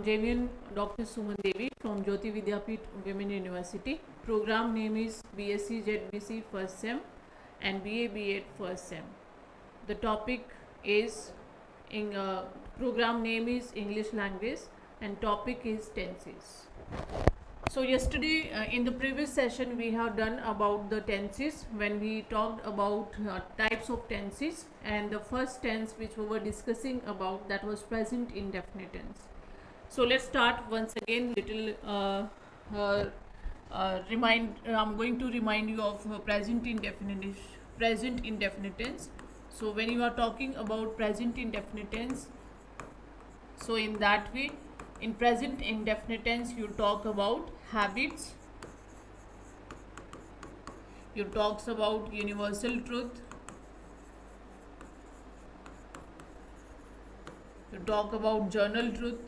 I'm JV'n Dr. Suman Devi from JVWU Women University. Program name is BSc ZBC first sem and BA B.Ed first sem. The topic is program name is English language and topic is tenses. So yesterday in the previous session we have done about the tenses when we talked about types of tenses, and the first tense which we were discussing about, that was present indefinite tense. So let's start once again little I'm going to remind you of present indefinite tense. So when you are talking about present indefinite tense, so in that way, in present indefinite tense you talk about habits, you talks about universal truth, you talk about journal truth,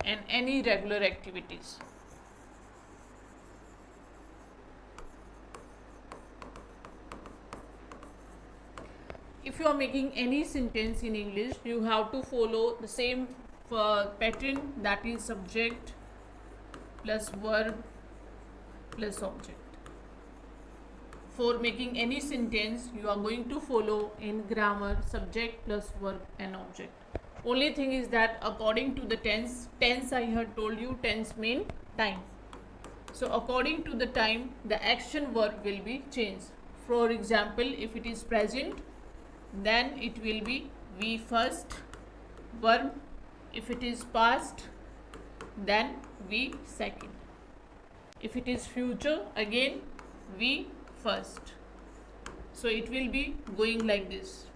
and any regular activities. If you are making any sentence in English, you have to follow the same pattern, that is subject plus verb plus object. For making any sentence, you are going to follow in grammar subject plus verb and object. Only thing is that according to the tense I had told you, tense mean time. So according to the time, the action verb will be changed. For example, if it is present, then it will be we first verb. If it is past, then we second. If it is future, again we first. So it will be going like this.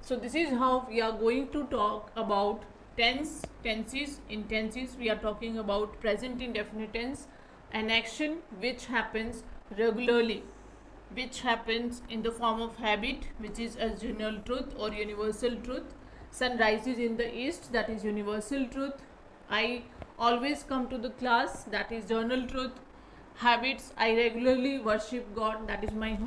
So this is how we are going to talk about tenses. In tenses we are talking about present indefinite tense, an action which happens regularly, which happens in the form of habit, which is a general truth or universal truth. Sun rises in the east, that is universal truth. I always come to the class, that is general truth. Habits, I regularly worship God, that is my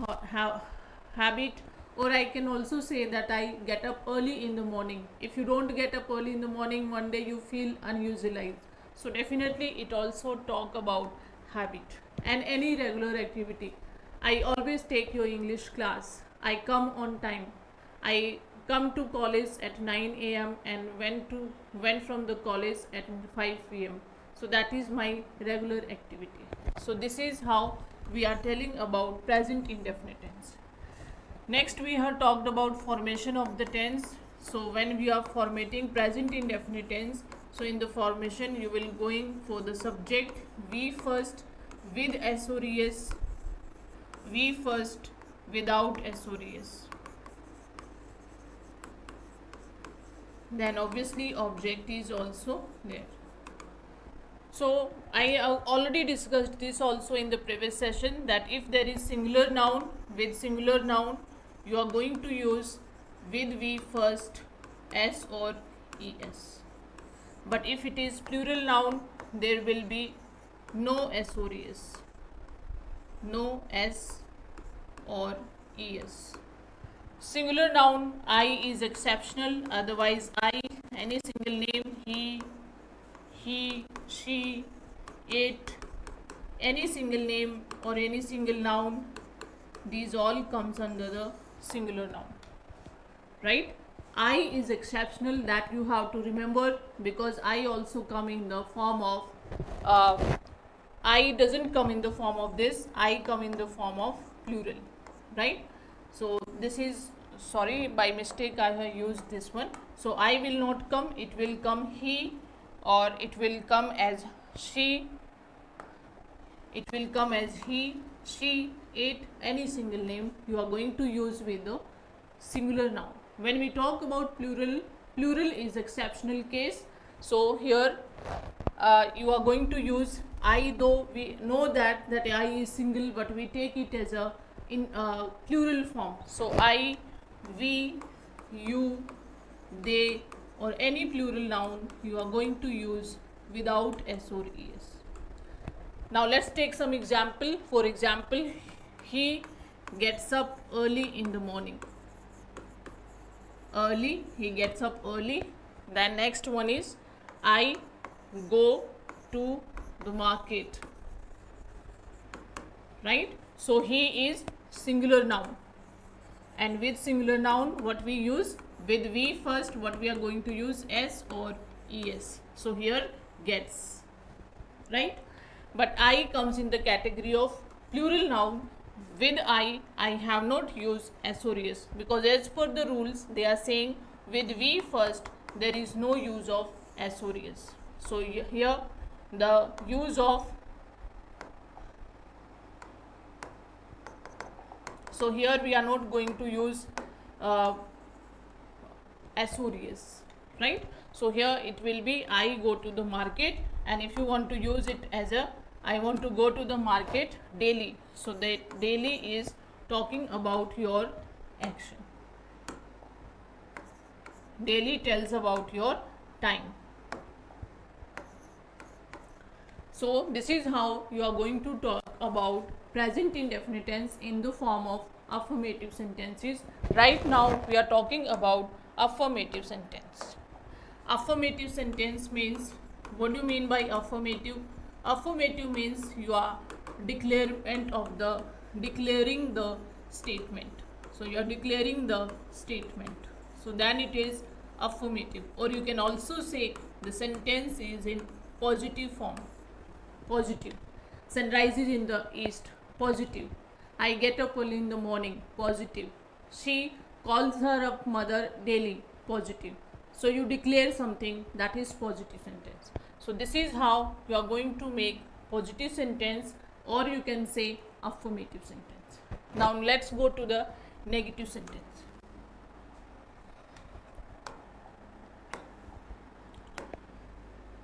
habit. Or I can also say that I get up early in the morning. If you don't get up early in the morning, one day you feel unusualized. So definitely it also talk about habit. And any regular activity. I always take your English class. I come on time. I come to college at 9 a.m. and went from the college at 5 p.m. So that is my regular activity. So this is how we are telling about present indefinite tense. Next we have talked about formation of the tense. So when we are formatting present indefinite tense, so in the formation you will going for the subject we first with SORES, we first without SORES, then obviously object is also there. So I already discussed this also in the previous session, that if there is singular noun, with singular noun you are going to use with we first S or ES, but if it is plural noun there will be no SORES, no S or ES. Singular noun I is exceptional, otherwise I, any single name, he, she, it, any single name or any single noun, these all comes under the singular noun, right? I is exceptional, that you have to remember, because I also come in the form of I doesn't come in the form of this, I come in the form of plural, right? So this is, sorry, by mistake I have used this one. So I will not come, it will come he, or it will come as she, it will come as he, she, it, any single name you are going to use with the singular noun. When we talk about plural is exceptional case. So here you are going to use I, though we know that I is single, but we take it as a in plural form. So I, we, you, they, or any plural noun you are going to use without S or ES. Now let's take some example. For example, he gets up early in the morning. Early, he gets up early. Then next one is I go to the market. Right? So he is singular noun. And with singular noun, what we use? With we first, what we are going to use? S or es. So here gets. Right? But I comes in the category of plural noun. With I have not used s or es, because as per the rules they are saying with we first there is no use of s or es. So here the use of, so here we are not going to use s or es, right? So here it will be I go to the market, and if you want to use it as a I want to go to the market daily, so that daily is talking about your action. Daily tells about your time. So this is how you are going to talk about present indefinite tense in the form of affirmative sentences. Right now we are talking about affirmative sentence. Affirmative sentence means, what do you mean by affirmative? Affirmative means you are declaring the statement. So you are declaring the statement. So then it is affirmative. Or you can also say the sentence is in positive form. Positive. Sun rises in the east. Positive. I get up early in the morning. Positive. She calls her up mother daily. Positive. So you declare something, that is positive sentence. So this is how you are going to make positive sentence, or you can say affirmative sentence. Now let's go to the negative sentence.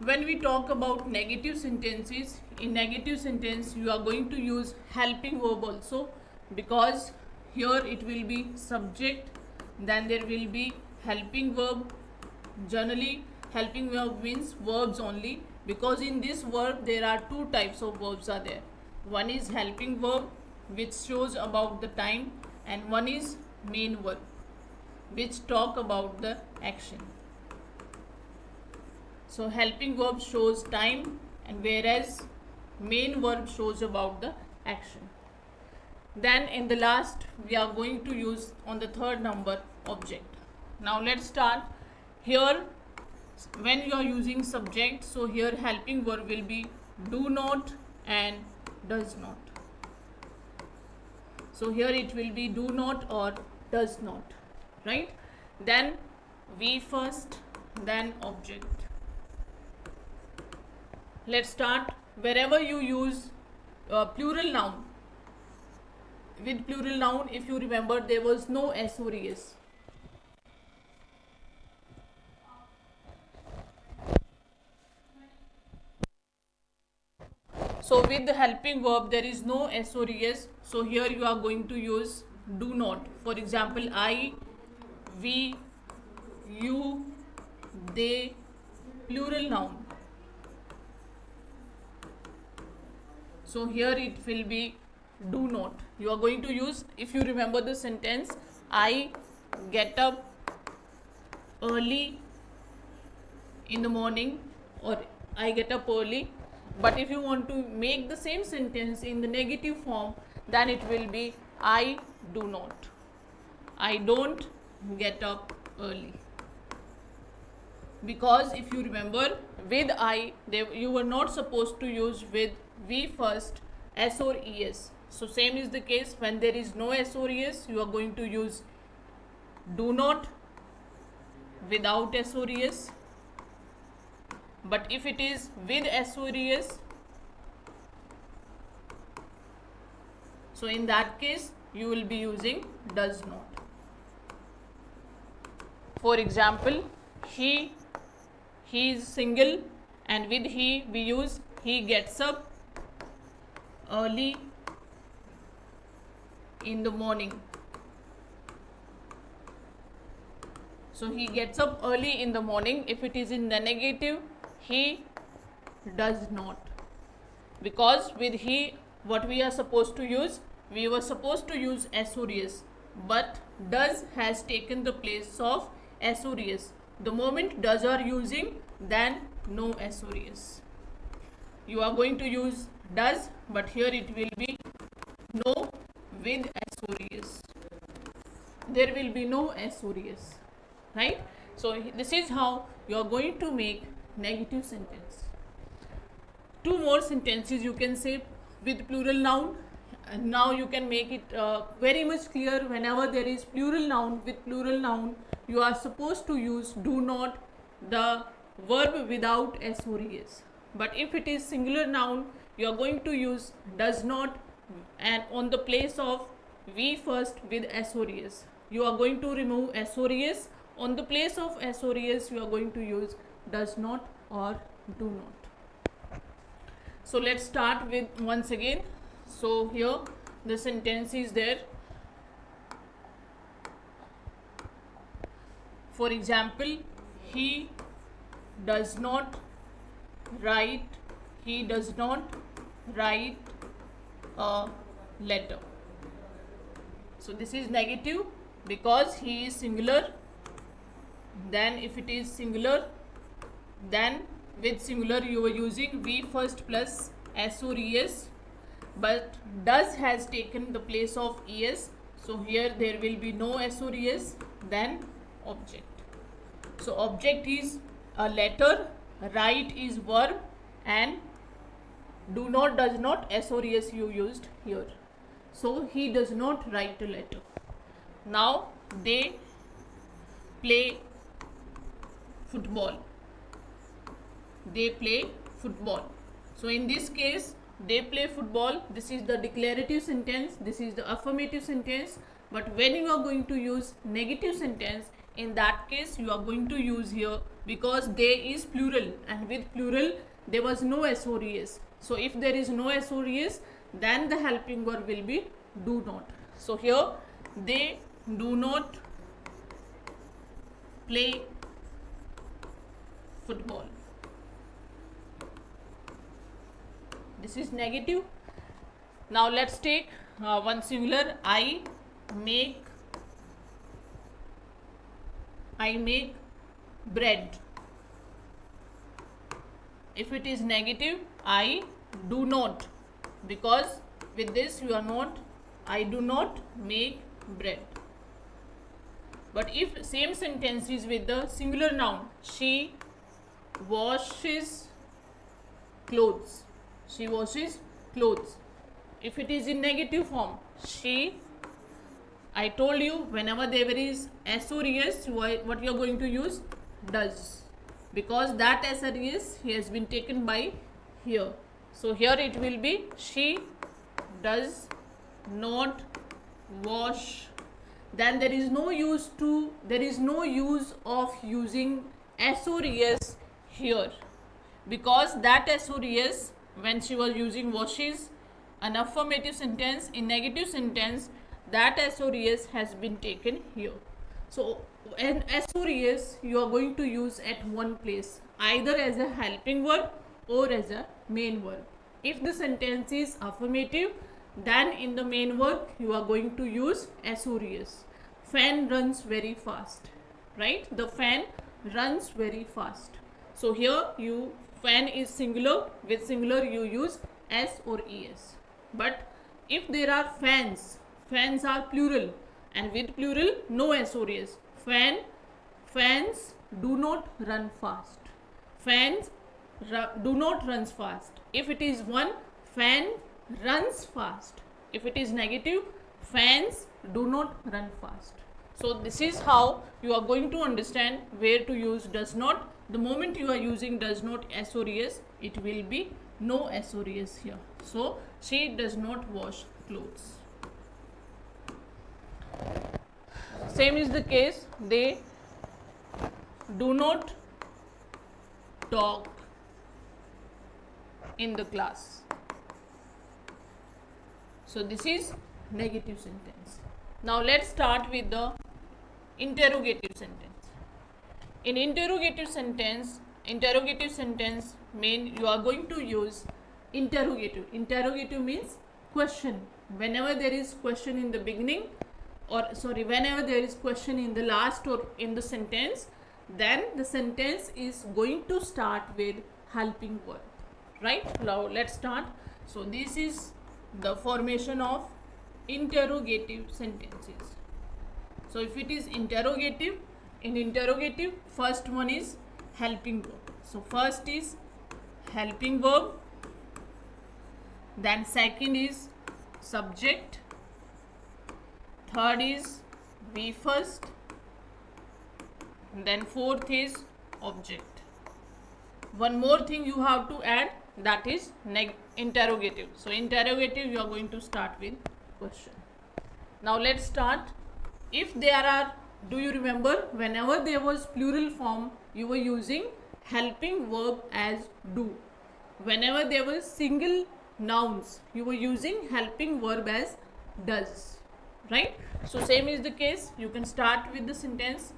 When we talk about negative sentences, in negative sentence you are going to use helping verb also, because here it will be subject, then there will be helping verb. Generally helping verb means verbs only, because in this verb there are two types of verbs are there. One is helping verb which shows about the time, and one is main verb which talk about the action. So helping verb shows time, and whereas main verb shows about the action. Then in the last we are going to use on the third number object. Now let's start. Here when you are using subject, so here helping verb will be do not and does not. So here it will be do not or does not, right? Then we first, then object. Let's start. Wherever you use plural noun, with plural noun, if you remember, there was no s or es. So with the helping verb there is no s or es, so here you are going to use do not. For example, I, we, you, they, plural noun. So here it will be do not. You are going to use, if you remember the sentence, I get up early in the morning, or I get up early. But if you want to make the same sentence in the negative form, then it will be I do not. I don't get up early. Because if you remember, with I, you were not supposed to use with we first s or es. So same is the case when there is no s or es, you are going to use do not without s or es. But if it is with s or es, so in that case you will be using does not. For example, he is single, and with he we use he gets up early in the morning. So he gets up early in the morning. If it is in the negative, he does not. Because with he, what we are supposed to use? we were supposed to use SORS, but does has taken the place of SORS. The moment does are using, then no SORS. You are going to use does, but here it will be no with SORS. There will be no SORS, right? So this is how you are going to make negative sentence. Two more sentences you can say with plural noun. And now you can make it very much clear. Whenever there is plural noun, with plural noun you are supposed to use do not, the verb without SORS. But if it is singular noun, you are going to use does not, and on the place of we first with SORS. You are going to remove SORS. On the place of SORS, you are going to use does not or do not. So let's start with once again. So here the sentence is there. For example, he does not write a letter. So this is negative because he is singular. Then if it is singular, then with singular you are using we first plus SORS, but does has taken the place of ES. So here there will be no SORS, then object. So object is a letter, write is verb, and do not does not SORS you used here. So he does not write a letter. Now they play football. They play football. So in this case, they play football. This is the declarative sentence. This is the affirmative sentence. But when you are going to use negative sentence, in that case you are going to use here, because they is plural, and with plural there was no SORS. So if there is no SORS, then the helping verb will be do not. So here they do not play football. This is negative. Now let's take one singular. I make bread. If it is negative, I do not, because with this you are not, I do not make bread. But if same sentence is with the singular noun, she washes clothes. She washes clothes. If it is in negative form, she, I told you whenever there is SORS, what you are going to use? Does. Because that SORS has been taken by here. So here it will be she does not wash. Then there is no use of using SORS here, because that SORS, when she was using washes, an affirmative sentence, in negative sentence, that SORS has been taken here. So an SORS you are going to use at one place, either as a helping verb or as a main verb. If the sentence is affirmative, then in the main verb you are going to use SORS. Fan runs very fast, right? The fan runs very fast. So here fan is singular, with singular you use S or ES. But if there are fans are plural, and with plural no SORS. Fans do not run fast. Fans do not run fast. If it is one, fan runs fast. If it is negative, fans do not run fast. So this is how you are going to understand where to use does not. The moment you are using does not SORS, it will be no SORS here. So she does not wash clothes. Same is the case, they do not talk in the class. So this is negative sentence. Now let's start with the interrogative sentence. In interrogative sentence mean you are going to use interrogative. Interrogative means question. whenever there is question in the beginning, or sorry, whenever there is question in the last or in the sentence, then the sentence is going to start with helping verb, right? Now let's start. So this is the formation of interrogative sentences. So if it is interrogative, in interrogative, first one is helping verb. So first is helping verb, then second is subject, third is be first, then fourth is object. One more thing you have to add, that is interrogative. So interrogative, you are going to start with question. Now let's start. If there are, do you remember, whenever there was plural form, you were using helping verb as do. Whenever there was single nouns, you were using helping verb as does, right? So same is the case. You can start with the sentence,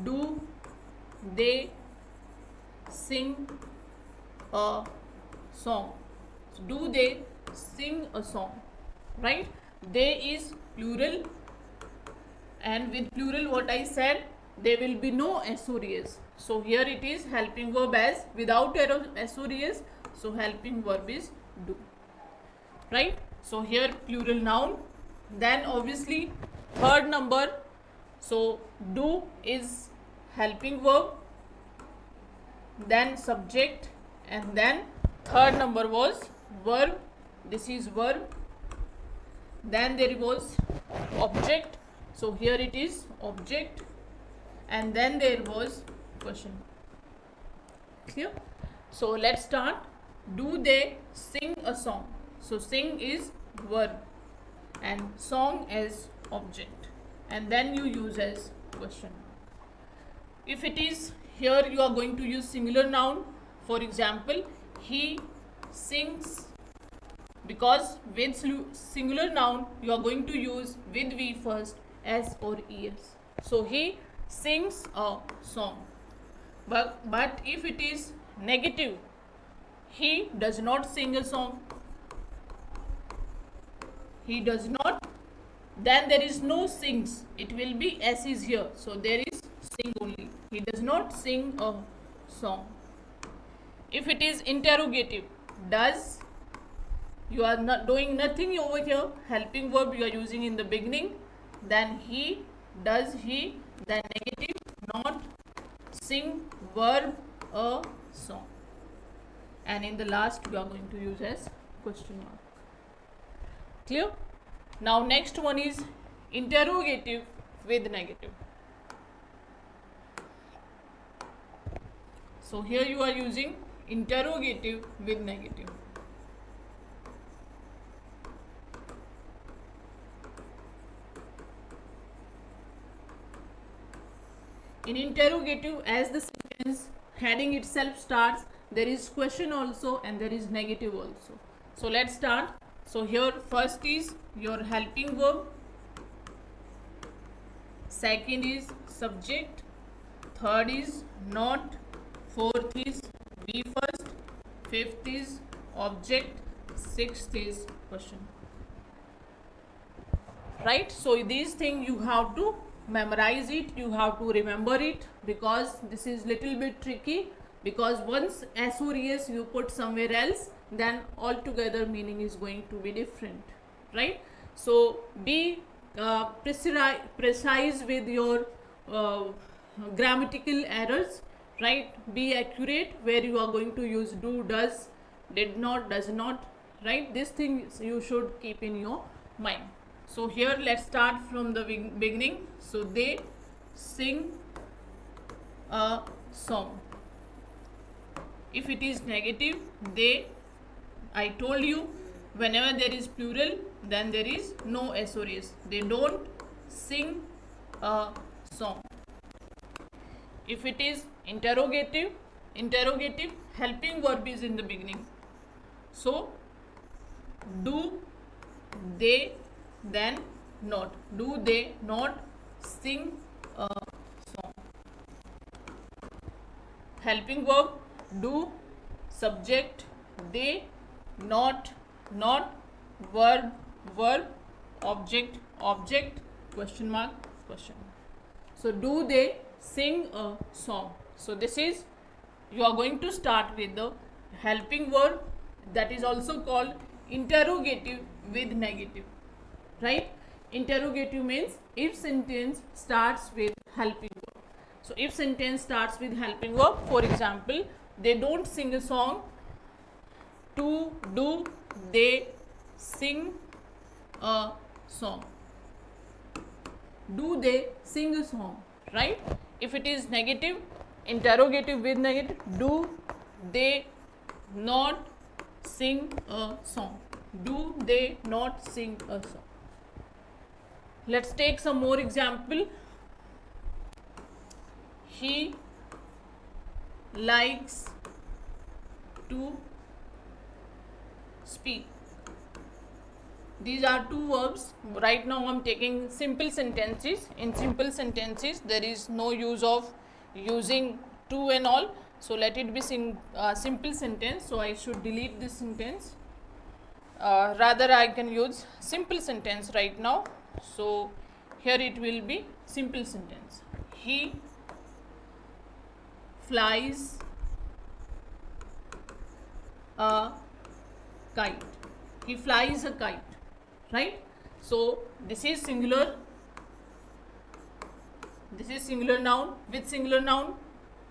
do they sing a song? So do they sing a song, right? They is plural, and with plural, what I said, there will be no SORS. So here it is helping verb as without SORS. So helping verb is do, right? So here plural noun, then obviously third number. So do is helping verb, then subject, and then third number was verb. This is verb. Then there was object. So here it is object, and then there was question. Clear? So let's start. Do they sing a song? So sing is verb and song as object, and then you use as question. If it is here, you are going to use singular noun. For example, he sings, because with singular noun you are going to use with we first, s or es. So he sings a song. But if it is negative, he does not sing a song, he does not, then there is no sings, it will be s is here, so there is sing only. He does not sing a song. If it is interrogative, does, you are not doing nothing over here, helping verb you are using in the beginning, then he, does he, then negative, not, sing, verb, a song, and in the last we are going to use as question mark. Clear? Now next one is interrogative with negative. So here you are using interrogative with negative. In interrogative, as the sentence heading itself starts, there is question also and there is negative also. So let's start. So here first is your helping verb, second is subject, third is not, fourth is be first, fifth is object, sixth is question. Right? So these things you have to memorize it, you have to remember it, because this is little bit tricky, because once SORS you put somewhere else, then altogether meaning is going to be different, right? So be precise with your grammatical errors, right? Be accurate where you are going to use do, does, did not, does not, right? These things you should keep in your mind. So here let's start from the beginning. So they sing a song. If it is negative, they, I told you, whenever there is plural, then there is no SORS. They don't sing a song. If it is interrogative, helping verb is in the beginning. So do they, then not. Do they not sing a song? Helping verb, do, subject, they, not, verb, verb, object, object, question mark, question mark. So do they sing a song? So this is, you are going to start with the helping verb, that is also called interrogative with negative, right? Interrogative means if sentence starts with helping verb. So if sentence starts with helping verb, for example, they don't sing a song, to do they sing a song? Do they sing a song, right? If it is negative, interrogative with negative, do they not sing a song? Do they not sing a song? Let's take some more example. He likes to speak. These are two verbs. Right now I'm taking simple sentences. In simple sentences there is no use of using to and all. So let it be simple sentence. So I should delete this sentence. Rather I can use simple sentence right now. So here it will be simple sentence. He flies a kite. He flies a kite, right? So this is singular. This is singular noun. With singular noun,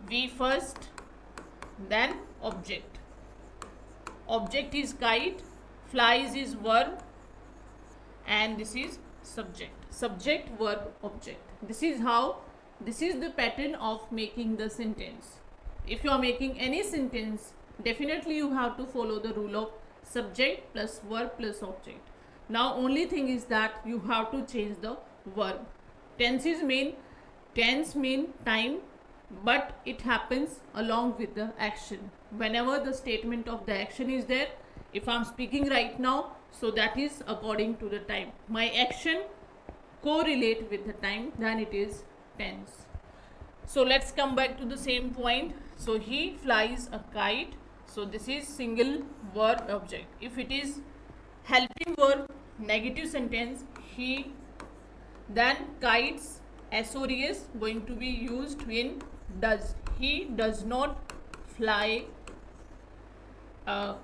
we first, then object. Object is kite, flies is verb, and this is subject. Subject, verb, object. This is the pattern of making the sentence. If you are making any sentence, definitely you have to follow the rule of subject plus verb plus object. Now only thing is that you have to change the verb. Tense mean time, but it happens along with the action. Whenever the statement of the action is there, if I am speaking right now, so that is according to the time. My action correlate with the time, then it is tense. So let's come back to the same point. So he flies a kite. So this is single verb object. If it is helping verb, negative sentence, he, then kites, SORS going to be used in does. He does not fly a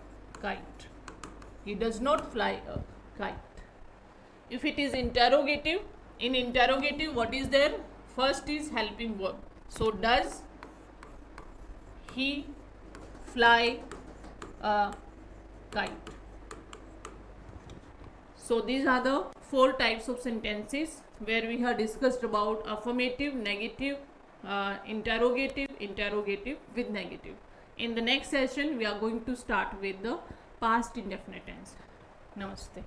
kite. He does not fly a kite. If it is interrogative, in interrogative what is there? First is helping verb. So does he fly a kite? So these are the 4 types of sentences where we have discussed about affirmative, negative, interrogative, interrogative with negative. In the next session we are going to start with the past indefinite tense. Namaste.